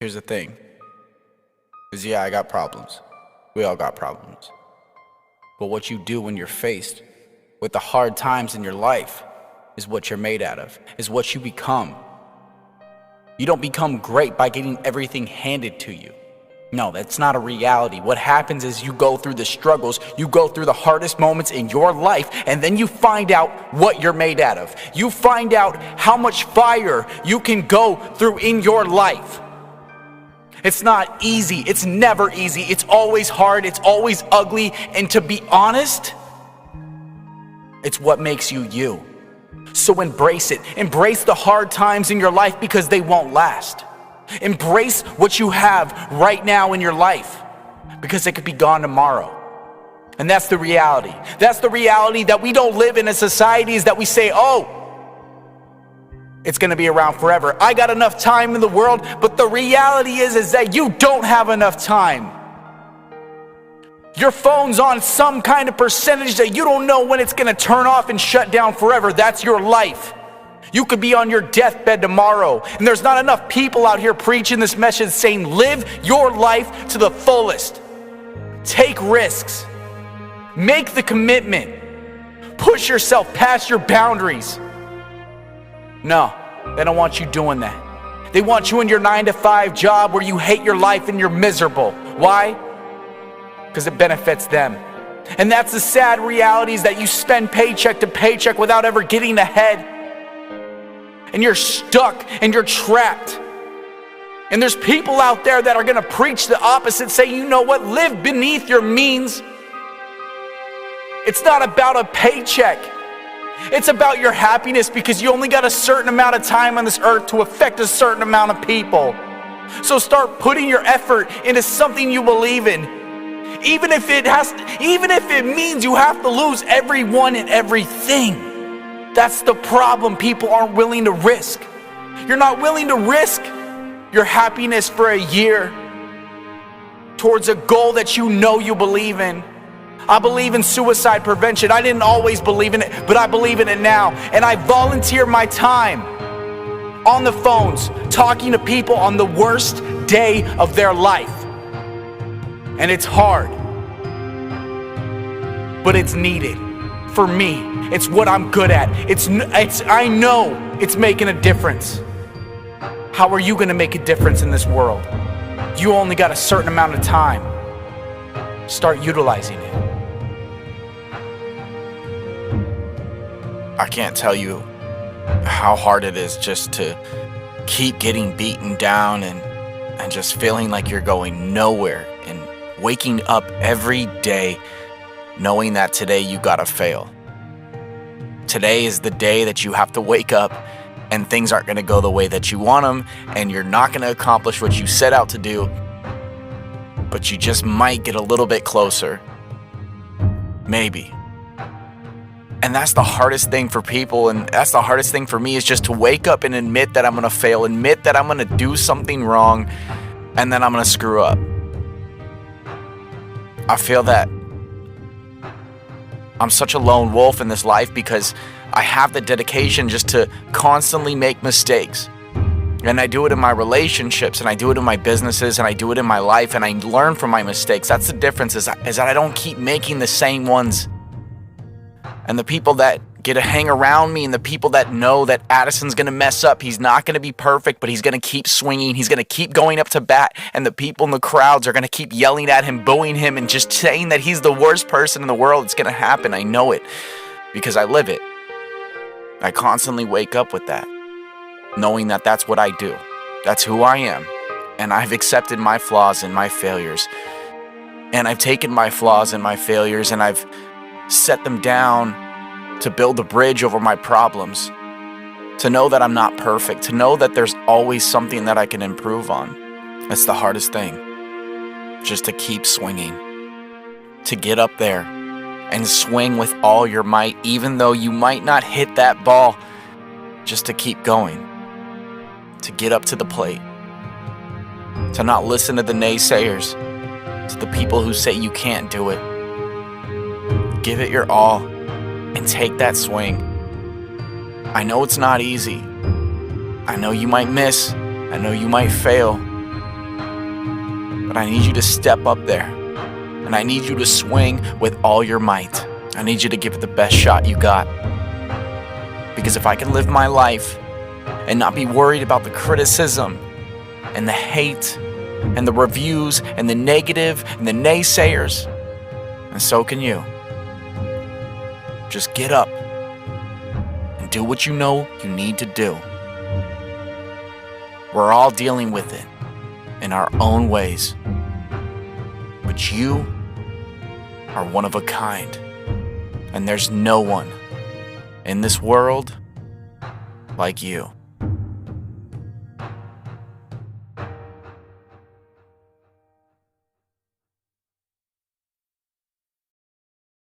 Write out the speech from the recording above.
Here's the thing. Yeah, I got problems. We all got problems. But what you do when you're faced with the hard times in your life is what you're made out of, is what you become. You don't become great by getting everything handed to you. No, that's not a reality. What happens is you go through the struggles, you go through the hardest moments in your life, and then you find out what you're made out of. You find out how much fire you can go through in your life. It's not easy. It's never easy. It's always hard. It's always ugly. And to be honest, it's what makes you you. So embrace it. Embrace the hard times in your life because they won't last. Embrace what you have right now in your life because it could be gone tomorrow. And that's the reality. That's the reality that we don't live in a society is that we say, oh, it's going to be around forever. I got enough time in the world, but the reality is that you don't have enough time. Your phone's on some kind of percentage that you don't know when it's going to turn off and shut down forever. That's your life. You could be on your deathbed tomorrow, and there's not enough people out here preaching this message saying, live your life to the fullest. Take risks. Make the commitment. Push yourself past your boundaries. No, they don't want you doing that. They want you in your 9-to-5 job where you hate your life and you're miserable. Why? Because it benefits them. And that's the sad reality is that you spend paycheck to paycheck without ever getting ahead. And you're stuck and you're trapped. And there's people out there that are going to preach the opposite, say, you know what, live beneath your means. It's not about a paycheck. It's about your happiness because you only got a certain amount of time on this earth to affect a certain amount of people. So start putting your effort into something you believe in. Even if it means you have to lose everyone and everything. That's the problem. People aren't willing to risk. You're not willing to risk your happiness for a year towards a goal that you know you believe in. I believe in suicide prevention. I didn't always believe in it, but I believe in it now. And I volunteer my time on the phones, talking to people on the worst day of their life. And it's hard, but it's needed. For me, it's what I'm good at. I know it's making a difference. How are you going to make a difference in this world? You only got a certain amount of time. Start utilizing it. I can't tell you how hard it is just to keep getting beaten down and just feeling like you're going nowhere and waking up every day knowing that today you gotta fail. Today is the day that you have to wake up and things aren't gonna go the way that you want them and you're not gonna accomplish what you set out to do, but you just might get a little bit closer. Maybe. And that's the hardest thing for people, and that's the hardest thing for me is just to wake up and admit that I'm gonna fail, admit that I'm gonna do something wrong, and then I'm gonna screw up. I feel that I'm such a lone wolf in this life because I have the dedication just to constantly make mistakes. And I do it in my relationships, and I do it in my businesses, and I do it in my life, and I learn from my mistakes. That's the difference is that I don't keep making the same ones. And the people that get to hang around me and the people that know that Addison's going to mess up, he's not going to be perfect, but he's going to keep swinging. He's going to keep going up to bat. And the people in the crowds are going to keep yelling at him, booing him, and just saying that he's the worst person in the world. It's going to happen. I know it because I live it. I constantly wake up with that, knowing that that's what I do. That's who I am. And I've accepted my flaws and my failures. And I've taken my flaws and my failures and I've set them down to build a bridge over my problems, to know that I'm not perfect, to know that there's always something that I can improve on. That's the hardest thing, just to keep swinging, to get up there and swing with all your might, even though you might not hit that ball, just to keep going, to get up to the plate, to not listen to the naysayers, to the people who say you can't do it. Give it your all and take that swing. I know it's not easy. I know you might miss. I know you might fail. But I need you to step up there, and I need you to swing with all your might. I need you to give it the best shot you got. Because if I can live my life and not be worried about the criticism and the hate and the reviews and the negative and the naysayers, and so can you. Just get up and do what you know you need to do. We're all dealing with it in our own ways. But you are one of a kind. And there's no one in this world like you.